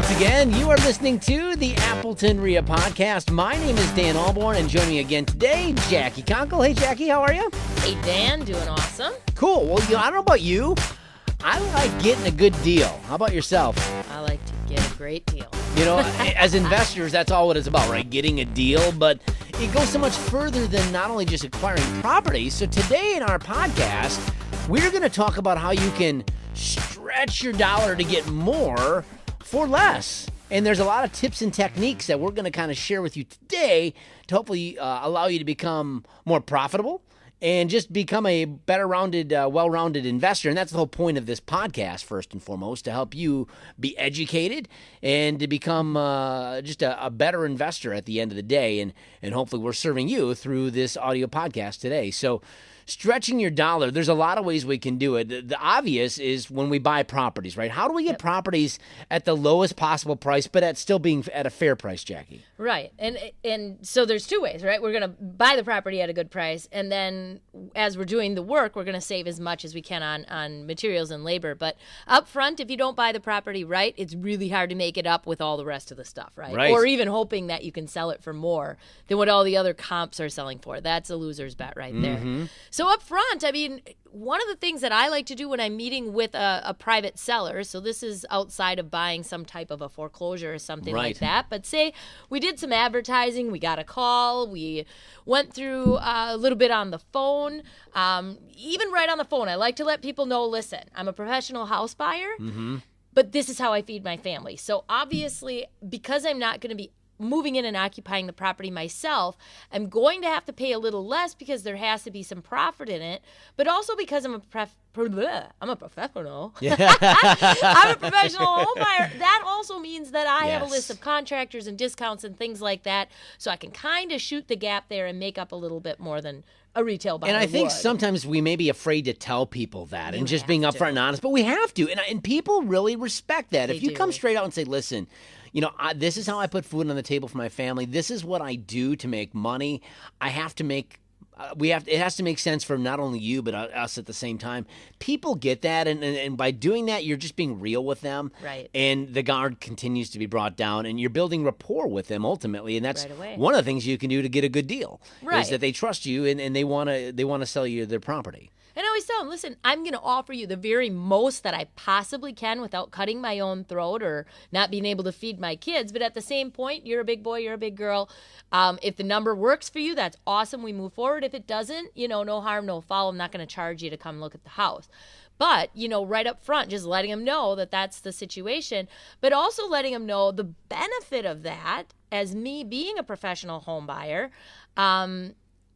Once again, you are listening to the Appleton REIA podcast. My name is Dan Alborn, and joining me again today, Jackie Conkle. Hey, Jackie, how are you? Hey, Dan, doing awesome. Cool. Well, I don't know about you. I like getting a good deal. How about yourself? I like to get a great deal. You know, as investors, that's all what it's about, right? Getting a deal. But it goes so much further than not only just acquiring properties. So today in our podcast, we're going to talk about how you can stretch your dollar to get more for less. And there's a lot of tips and techniques that we're going to kind of share with you today to hopefully allow you to become more profitable and just become a better rounded, well-rounded investor. And that's the whole point of this podcast, first and foremost, to help you be educated and to become just a better investor at the end of the day. And hopefully we're serving you through this audio podcast today. So stretching your dollar, there's a lot of ways we can do it. The obvious is when we buy properties, right? How do we get properties at the lowest possible price, but at still being at a fair price, Jackie? Right. And so there's two ways, right? We're going to buy the property at a good price, and then as we're doing the work, we're going to save as much as we can on materials and labor. But up front, if you don't buy the property right, it's really hard to make it up with all the rest of the stuff, right? Or even hoping that you can sell it for more than what all the other comps are selling for. That's a loser's bet right there. So up front, I mean, one of the things that I like to do when I'm meeting with a private seller, so this is outside of buying some type of a foreclosure or something like that, but say we did some advertising, we got a call, we went through a little bit on the phone, even right on the phone, I like to let people know, listen, I'm a professional house buyer, but this is how I feed my family. So obviously, because I'm not going to be moving in and occupying the property myself, I'm going to have to pay a little less because there has to be some profit in it, but also because I'm a professional. I'm a professional home buyer. That also means that I have a list of contractors and discounts and things like that, so I can kind of shoot the gap there and make up a little bit more than a retail buyer. And I think would. sometimes we may be afraid to tell people that and just being upfront and honest, but we have to. And people really respect that. If you come straight out and say, listen, you know, this is how I put food on the table for my family. This is what I do to make money. I have to make, it has to make sense for not only you, but us at the same time. People get that. And by doing that, you're just being real with them. Right. And the guard continues to be brought down and you're building rapport with them ultimately. And that's one of the things you can do to get a good deal is that they trust you and they want to sell you their property. And I always tell them, listen, I'm going to offer you the very most that I possibly can without cutting my own throat or not being able to feed my kids. But at the same point, you're a big boy, you're a big girl. If the number works for you, that's awesome. We move forward. If it doesn't, no harm, no foul. I'm not going to charge you to come look at the house. But, right up front, just letting them know that that's the situation, but also letting them know the benefit of that as me being a professional home buyer.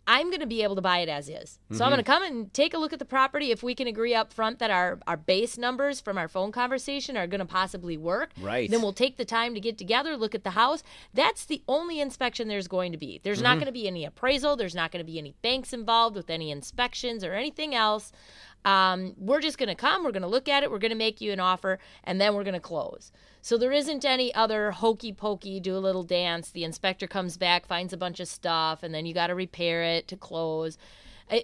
I'm going to be able to buy it as is. So I'm going to come and take a look at the property. If we can agree up front that our base numbers from our phone conversation are going to possibly work, then we'll take the time to get together, look at the house. That's the only inspection there's going to be. There's not going to be any appraisal. There's not going to be any banks involved with any inspections or anything else. We're just going to come, we're going to look at it, we're going to make you an offer, and then we're going to close. So there isn't any other hokey pokey, do a little dance, the inspector comes back, finds a bunch of stuff, and then you got to repair it to close.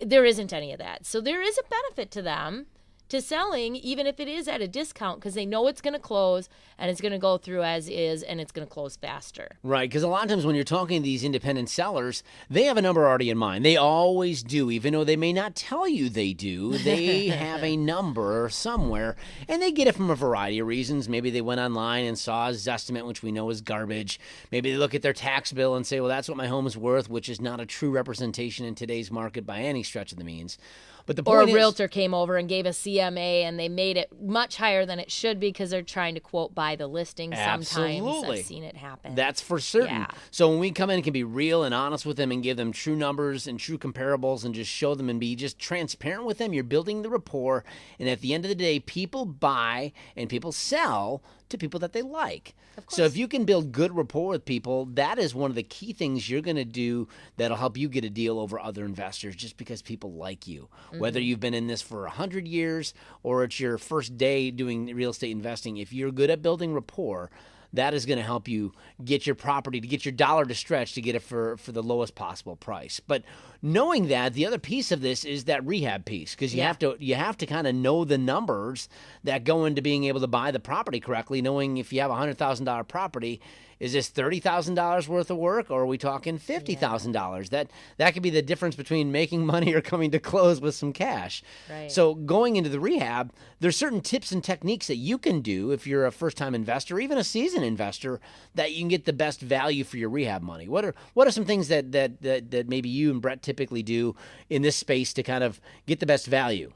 There isn't any of that. So there is a benefit to them to selling, even if it is at a discount, because they know it's going to close and it's going to go through as is and it's going to close faster. Right, because a lot of times when you're talking to these independent sellers, they have a number already in mind. They always do, even though they may not tell you they do. They have a number somewhere, and they get it from a variety of reasons. Maybe they went online and saw a Zestimate, which we know is garbage. Maybe they look at their tax bill and say, well, that's what my home is worth, which is not a true representation in today's market by any stretch of the means. But the point or a realtor came over and gave a CMA and they made it much higher than it should be because they're trying to, quote, buy the listing sometimes. I've seen it happen. That's for certain. Yeah. So when we come in, it can be real and honest with them and give them true numbers and true comparables and just show them and be just transparent with them. You're building the rapport. And at the end of the day, people buy and people sell to people that they like. So if you can build good rapport with people, that is one of the key things you're going to do that'll help you get a deal over other investors just because people like you. Whether you've been in this for 100 years or it's your first day doing real estate investing, if you're good at building rapport, that is going to help you get your property, to get your dollar to stretch, to get it for the lowest possible price. But knowing that, the other piece of this is that rehab piece, because you have to kind of know the numbers that go into being able to buy the property correctly, knowing if you have a $100,000 property, is this $30,000 worth of work, or are we talking $50,000? That could be the difference between making money or coming to close with some cash. Right. So going into the rehab, there's certain tips and techniques that you can do if you're a first-time investor, or even a seasoned investor, that you can get the best value for your rehab money. What are some things that maybe you and Brett typically do in this space to kind of get the best value?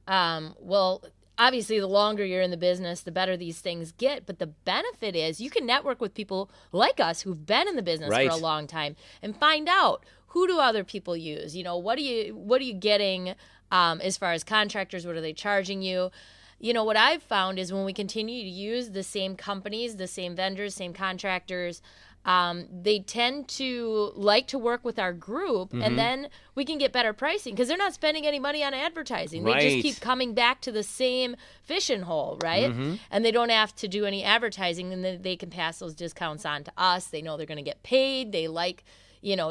Well, obviously, the longer you're in the business, the better these things get. But the benefit is you can network with people like us who've been in the business for a long time and find out, who do other people use? What are you getting as far as contractors? What are they charging you? What I've found is when we continue to use the same companies, the same vendors, same contractors, they tend to like to work with our group, and then we can get better pricing because they're not spending any money on advertising. They just keep coming back to the same fishing hole, right? And they don't have to do any advertising, and then they can pass those discounts on to us. They know they're going to get paid. They like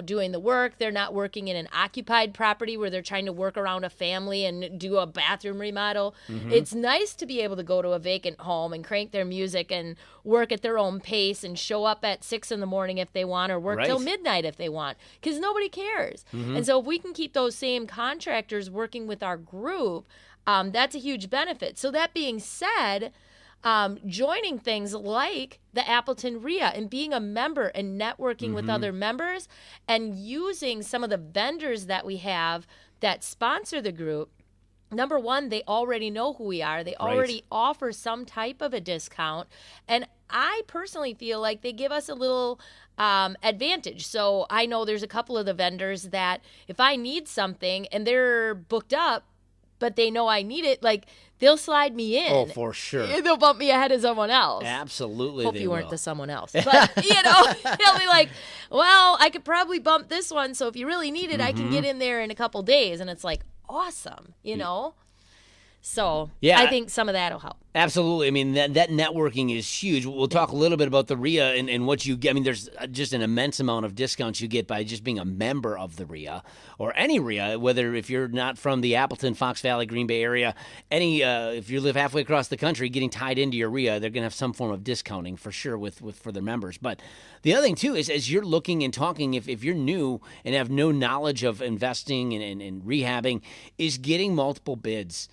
doing the work. They're not working in an occupied property where they're trying to work around a family and do a bathroom remodel. It's nice to be able to go to a vacant home and crank their music and work at their own pace and show up at 6 a.m. if they want, or work till midnight if they want, because nobody cares. And so if we can keep those same contractors working with our group, that's a huge benefit. So that being said, joining things like the Appleton REIA and being a member and networking with other members and using some of the vendors that we have that sponsor the group. Number one, they already know who we are. They already offer some type of a discount. And I personally feel like they give us a little advantage. So I know there's a couple of the vendors that if I need something and they're booked up, but they know I need it, like, they'll slide me in. Oh, for sure. They'll bump me ahead of someone else. Absolutely. Hope you weren't the someone else. But, they'll be like, well, I could probably bump this one, so if you really need it, I can get in there in a couple days. And it's like, awesome, So I think some of that will help. Absolutely. I mean, that networking is huge. We'll talk a little bit about the REIA and what you get. I mean, there's just an immense amount of discounts you get by just being a member of the REIA, or any REIA, whether if you're not from the Appleton, Fox Valley, Green Bay area, if you live halfway across the country, getting tied into your REIA, they're going to have some form of discounting for sure for their members. But the other thing, too, is as you're looking and talking, if you're new and have no knowledge of investing and rehabbing, is getting multiple bids.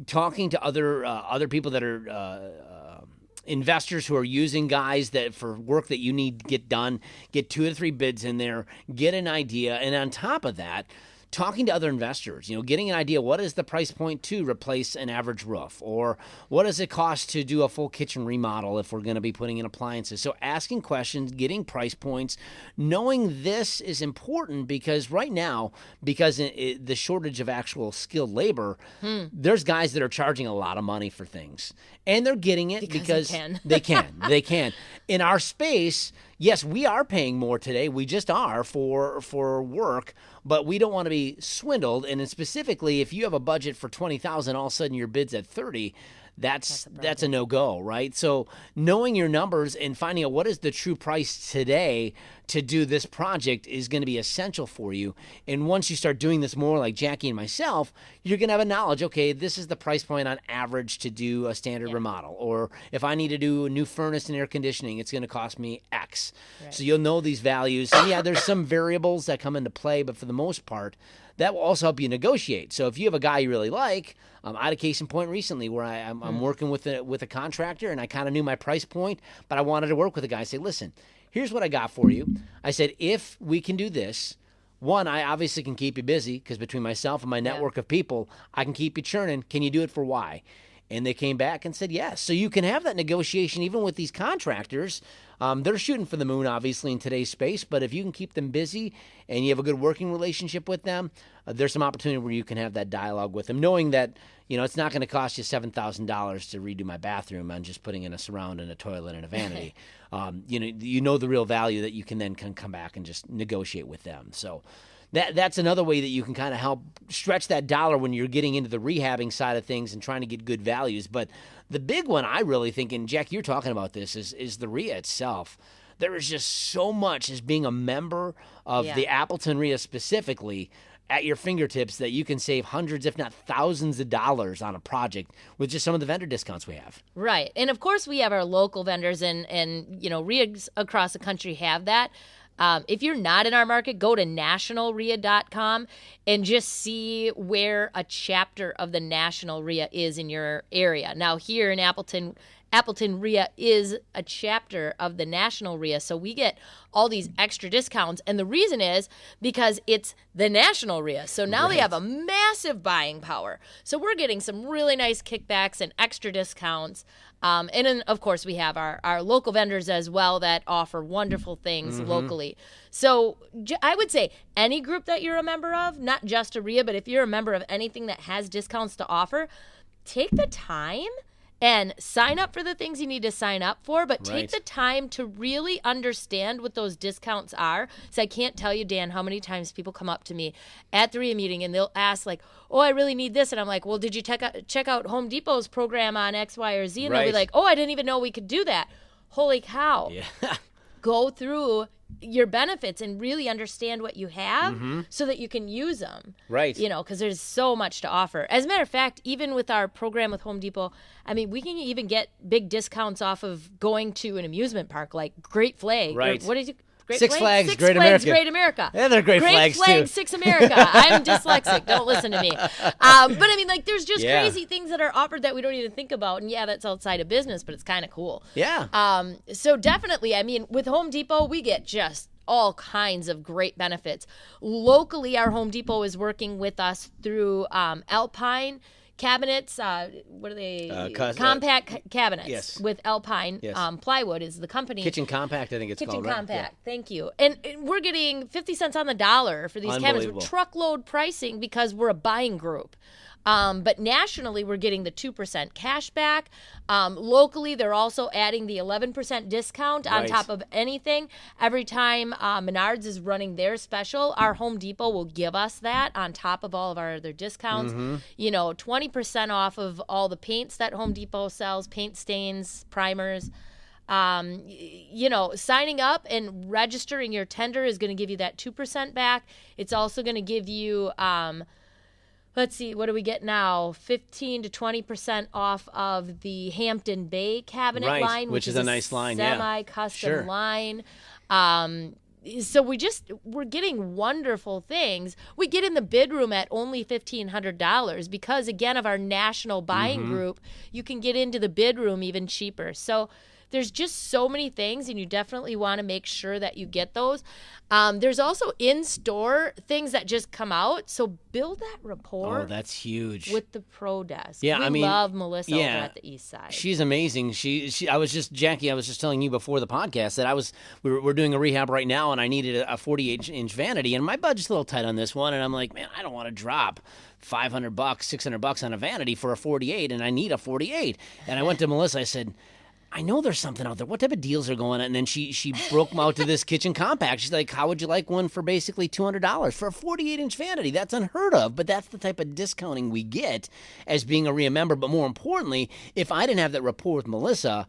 Talking to other people that are investors who are using guys that for work that you need to get done, get 2 or 3 bids in there, get an idea, and on top of that, talking to other investors, getting an idea, what is the price point to replace an average roof, or what does it cost to do a full kitchen remodel if we're going to be putting in appliances? So asking questions, getting price points, knowing this is important because right now, because the shortage of actual skilled labor, there's guys that are charging a lot of money for things, and they're getting it because they can. In our space, yes, we are paying more today. We just are for work, but we don't want to be swindled. And specifically, if you have a budget for $20,000, all of a sudden your bid's at $30,000. That's a no-go, right? So knowing your numbers and finding out what is the true price today to do this project is going to be essential for you. And once you start doing this more like Jackie and myself, you're going to have a knowledge, okay, this is the price point on average to do a standard remodel. Or if I need to do a new furnace and air conditioning, it's going to cost me X. Right. So you'll know these values. And there's some variables that come into play, but for the most part, that will also help you negotiate. So if you have a guy you really like, I had a case in point recently where I'm working with a contractor, and I kind of knew my price point, but I wanted to work with a guy and say, listen, here's what I got for you. I said, if we can do this, one, I obviously can keep you busy because between myself and my network of people, I can keep you churning. Can you do it for Y? And they came back and said yes. So you can have that negotiation even with these contractors. They're shooting for the moon, obviously, in today's space. But if you can keep them busy and you have a good working relationship with them, there's some opportunity where you can have that dialogue with them, knowing that it's not going to cost you $7,000 to redo my bathroom on just putting in a surround and a toilet and a vanity. You know the real value that you can then come back and just negotiate with them. So that's another way that you can kind of help stretch that dollar when you're getting into the rehabbing side of things and trying to get good values. But The big one I really think, and Jack, you're talking about this, is the REIA itself. There is just so much as being a member of the Appleton REIA specifically at your fingertips that you can save hundreds, if not thousands of dollars on a project with just some of the vendor discounts we have. Right. And of course we have our local vendors and REIAs across the country have that. If you're not in our market, go to nationalrea.com and just see where a chapter of the National REIA is in your area. Now, here in Appleton REIA is a chapter of the National REIA, so we get all these extra discounts. And the reason is because it's the National REIA. So now they have a massive buying power. So we're getting some really nice kickbacks and extra discounts. And then, of course, we have our local vendors as well that offer wonderful things locally. So I would say any group that you're a member of, not just a REIA, but if you're a member of anything that has discounts to offer, take the time and sign up for the things you need to sign up for, but take the time to really understand what those discounts are. So I can't tell you, Dan, how many times people come up to me at the REIA meeting and they'll ask like, oh, I really need this. And I'm like, well, did you check out Home Depot's program on X, Y, or Z? And they'll be like, oh, I didn't even know we could do that. Holy cow. Yeah. Go through your benefits and really understand what you have so that you can use them. Right. Because there's so much to offer. As a matter of fact, even with our program with Home Depot, I mean, we can even get big discounts off of going to an amusement park like Great Flag. Right. What is it? Six Flags, Great America. Great America. Yeah, they're Great Flags, Great Flags, too. Six America. I'm dyslexic. Don't listen to me. But I mean, like, there's just crazy things that are offered that we don't even think about. And yeah, that's outside of business, but it's kind of cool. Yeah. So definitely, I mean, with Home Depot, we get just all kinds of great benefits. Locally, our Home Depot is working with us through Alpine cabinets. What are they? Compact cabinets with Alpine. Plywood is the company. Kitchen Compact, I think it's called. Kitchen Compact. Thank you. And we're getting 50 cents on the dollar for these cabinets. We're truckload pricing because we're a buying group. But nationally, we're getting the 2% cash back. Locally, they're also adding the 11% discount on top of anything. Every time Menards is running their special, our Home Depot will give us that on top of all of our other discounts. 20% off of all the paints that Home Depot sells, paint stains, primers. Signing up and registering your tender is going to give you that 2% back. It's also going to give you... let's see, what do we get now? 15 to 20% off of the Hampton Bay cabinet line, which is a nice line, semi-custom line. So we're getting wonderful things. We get in the bid room at only $1,500 because, again, of our national buying group, you can get into the bid room even cheaper. So there's just so many things, and you definitely want to make sure that you get those. There's also in-store things that just come out, so build that rapport. Oh, that's huge. With the Pro Desk. Yeah, we love Melissa over at the East Side. She's amazing. I was just telling you before the podcast that we're doing a rehab right now, and I needed a 48-inch vanity, and my budget's a little tight on this one, and I'm like, man, I don't want to drop $500, $600 on a vanity for a 48, and I need a 48. And I went to Melissa, I said, I know there's something out there. What type of deals are going on? And then she broke them out to this kitchen compact. She's like, how would you like one for basically $200 for a 48-inch vanity? That's unheard of, but that's the type of discounting we get as being a REIA member. But more importantly, if I didn't have that rapport with Melissa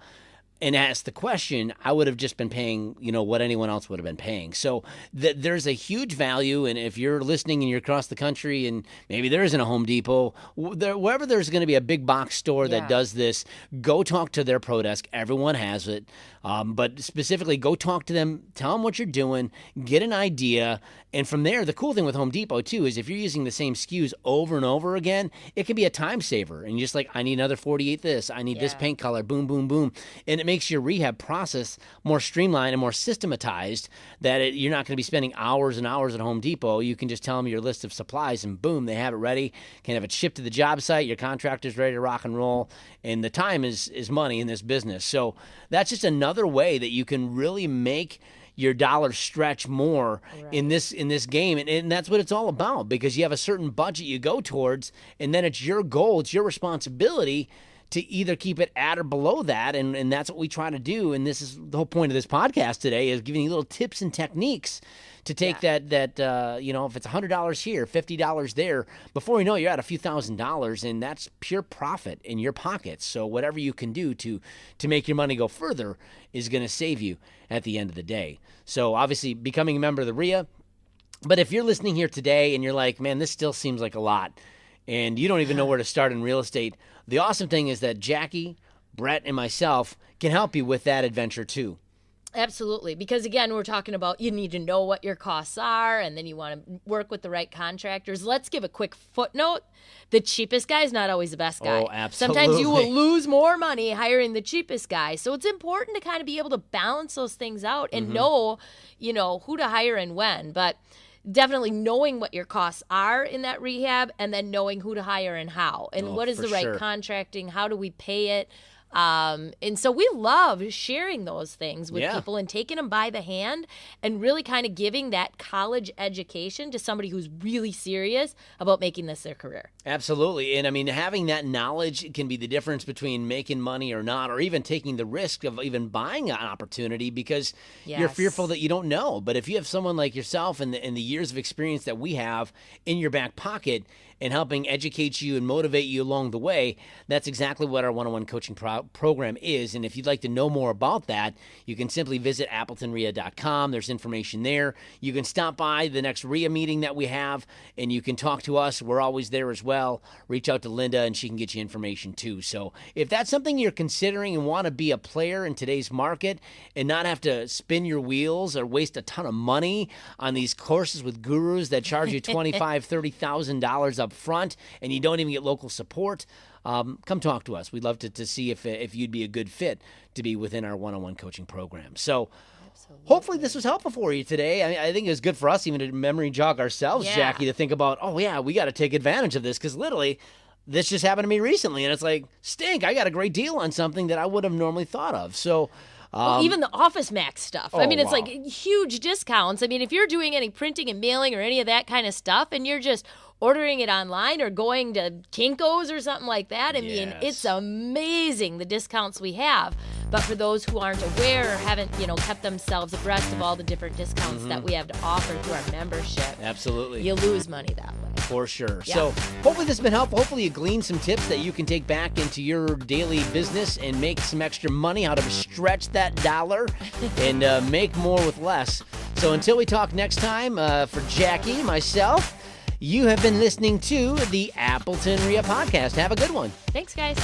and asked the question, I would have just been paying, what anyone else would have been paying. So there's a huge value, and if you're listening and you're across the country and maybe there isn't a Home Depot, wherever there's going to be a big box store that does this, go talk to their Pro Desk. Everyone has it. But specifically, go talk to them, tell them what you're doing, get an idea, and from there, the cool thing with Home Depot, too, is if you're using the same SKUs over and over again, it can be a time saver. And you're just like, I need another 48 this, I need this paint color, boom, boom, boom. And it makes your rehab process more streamlined and more systematized that you're not going to be spending hours and hours at Home Depot. You can just tell them your list of supplies, and boom, they have it ready, can have it shipped to the job site, your contractor's ready to rock and roll, and the time is money in this business. So that's just another way that you can really make your dollars stretch more in this game, and that's what it's all about, because you have a certain budget you go towards, and then it's your goal, it's your responsibility to either keep it at or below that. And that's what we try to do. And this is the whole point of this podcast today, is giving you little tips and techniques to take that if it's $100 here, $50 there, before you know it, you're at a few $1,000s, and that's pure profit in your pockets. So whatever you can do to make your money go further is going to save you at the end of the day. So obviously becoming a member of the REIA. But if you're listening here today and you're like, man, this still seems like a lot, and you don't even know where to start in real estate, the awesome thing is that Jackie, Brett, and myself can help you with that adventure too. Absolutely. Because again, we're talking about you need to know what your costs are, and then you want to work with the right contractors. Let's give a quick footnote. The cheapest guy is not always the best guy. Oh, absolutely. Sometimes you will lose more money hiring the cheapest guy. So it's important to kind of be able to balance those things out and know, who to hire and when. But definitely knowing what your costs are in that rehab, and then knowing who to hire and how, and what is the right contracting, how do we pay it. And so we love sharing those things with people and taking them by the hand and really kind of giving that college education to somebody who's really serious about making this their career. Absolutely. And I mean, having that knowledge can be the difference between making money or not, or even taking the risk of even buying an opportunity because you're fearful that you don't know. But if you have someone like yourself and the years of experience that we have in your back pocket and helping educate you and motivate you along the way, that's exactly what our one-on-one coaching program is. And if you'd like to know more about that, you can simply visit AppletonREIA.com. There's information there. You can stop by the next REIA meeting that we have, and you can talk to us. We're always there as well. Reach out to Linda, and she can get you information too. So if that's something you're considering and want to be a player in today's market and not have to spin your wheels or waste a ton of money on these courses with gurus that charge you $25,000, $30,000 up front, and you don't even get local support, come talk to us. We'd love to see if you'd be a good fit to be within our one-on-one coaching program. So hopefully this was helpful for you today. I think it was good for us even to memory jog ourselves, Jackie, to think about, we got to take advantage of this, because literally this just happened to me recently, and it's like, stink, I got a great deal on something that I would have normally thought of. So even the Office Max stuff. I mean, it's like huge discounts. I mean, if you're doing any printing and mailing or any of that kind of stuff, and you're just ordering it online or going to Kinko's or something like that, I mean, it's amazing the discounts we have. But for those who aren't aware or haven't, kept themselves abreast of all the different discounts that we have to offer through our membership, absolutely, you lose money that way. For sure. Yeah. So hopefully this has been helpful. Hopefully you gleaned some tips that you can take back into your daily business and make some extra money, how to stretch that dollar and make more with less. So until we talk next time, for Jackie, myself, you have been listening to the Appleton REIA podcast. Have a good one. Thanks, guys.